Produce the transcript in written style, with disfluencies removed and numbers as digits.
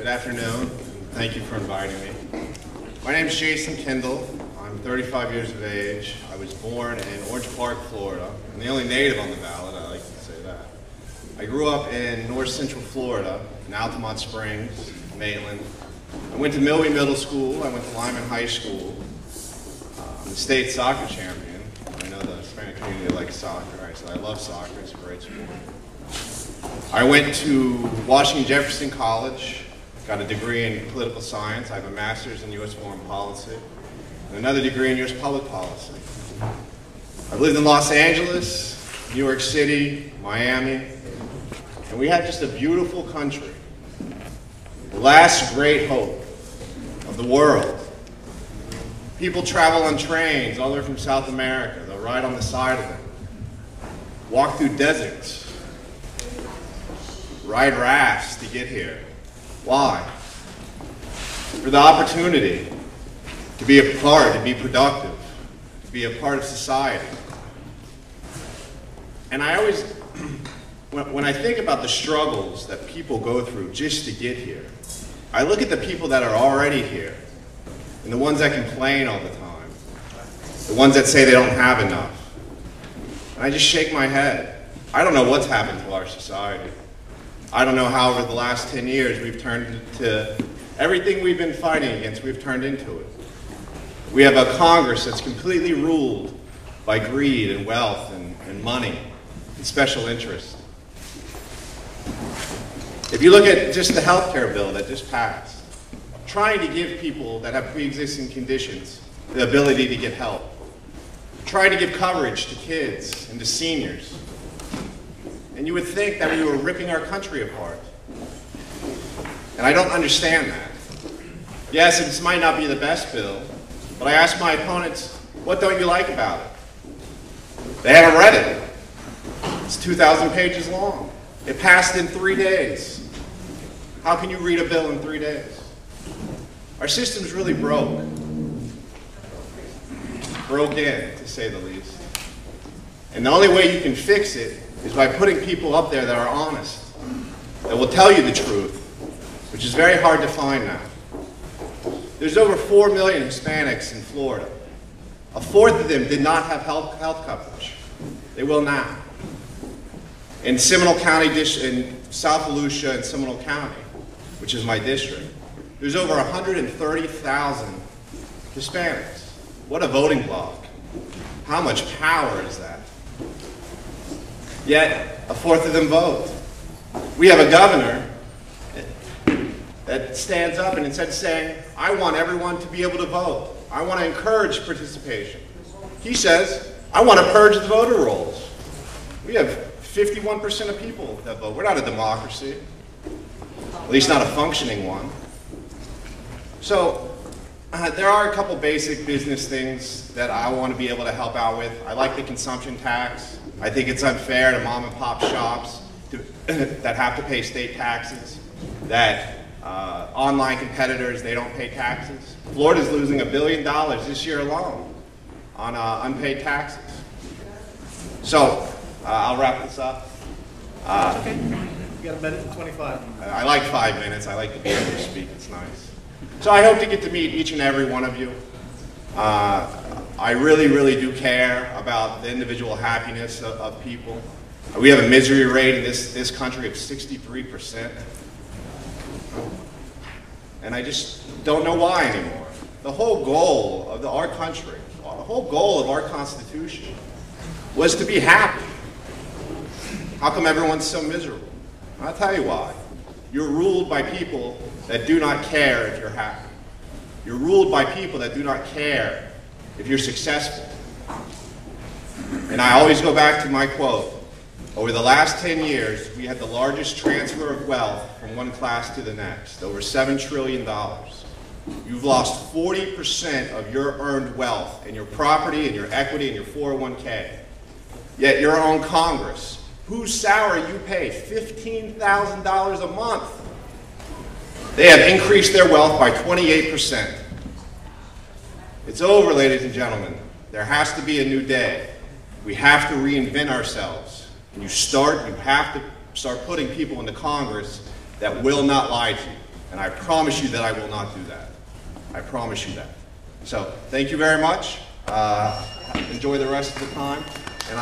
Good afternoon. Thank you for inviting me. My name is Jason Kendall. I'm 35 years of age. I was born in Orange Park, Florida. I'm the only native on the ballot, I like to say that. I grew up in north central Florida, in Altamont Springs, Maitland. I went to Milwee Middle School. I went to Lyman High School. I'm the state soccer champion. I know the Hispanic community likes soccer. So I love soccer. It's a great sport. I went to Washington Jefferson College, got a degree in political science. I have a master's in U.S. foreign policy, and another degree in U.S. public policy. I've lived in Los Angeles, New York City, Miami, and we have just a beautiful country. The last great hope of the world. People travel on trains all the way from South America. They'll ride on the side of them, walk through deserts, ride rafts to get here. Why? For the opportunity to be a part, to be productive, to be a part of society. And I always, when I think about the struggles that people go through just to get here, I look at the people that are already here, and the ones that complain all the time, the ones that say they don't have enough. And I just shake my head. I don't know what's happened to our society. I don't know how over the last 10 years we've turned to everything we've been fighting against, we've turned into it. We have a Congress that's completely ruled by greed and wealth and money and special interest. If you look at just the health care bill that just passed, trying to give people that have pre-existing conditions the ability to get help, trying to give coverage to kids and to seniors. And you would think that we were ripping our country apart. And I don't understand that. Yes, this might not be the best bill, but I asked my opponents, what don't you like about it? They haven't read it. It's 2,000 pages long. It passed in 3 days. How can you read a bill in 3 days? Our system's really broke. Broke in, to say the least. And the only way you can fix it is by putting people up there that are honest, that will tell you the truth, which is very hard to find now. There's over 4 million Hispanics in Florida. A fourth of them did not have health coverage. They will now. In Seminole County, in South Volusia and Seminole County, which is my district, there's over 130,000 Hispanics. What a voting bloc. How much power is that? Yet, a fourth of them vote. We have a governor that stands up and instead of saying, I want everyone to be able to vote. I want to encourage participation. He says, I want to purge the voter rolls. We have 51% of people that vote. We're not a democracy, at least not a functioning one. So, there are a couple basic business things that I want to be able to help out with. I like the consumption tax. I think it's unfair to mom and pop shops that have to pay state taxes, that online competitors, they don't pay taxes. Florida's losing $1 billion this year alone on unpaid taxes. So, I'll wrap this up. Okay. You got 1 minute and 25. I like 5 minutes. I like to be able to speak. It's nice. So I hope to get to meet each and every one of you. I really, really do care about the individual happiness of people. We have a misery rate in this country of 63%. And I just don't know why anymore. The whole goal of our country, the whole goal of our Constitution was to be happy. How come everyone's so miserable? I'll tell you why. You're ruled by people that do not care if you're happy. You're ruled by people that do not care if you're successful. And I always go back to my quote. Over the last 10 years, we had the largest transfer of wealth from one class to the next, over $7 trillion. You've lost 40% of your earned wealth and your property and your equity and your 401k. Yet your own Congress, whose salary you pay $15,000 a month, they have increased their wealth by 28%. It's over, ladies and gentlemen. There has to be a new day. We have to reinvent ourselves. And you have to start putting people into Congress that will not lie to you. And I promise you that I will not do that. I promise you that. So thank you very much. Enjoy the rest of the time. And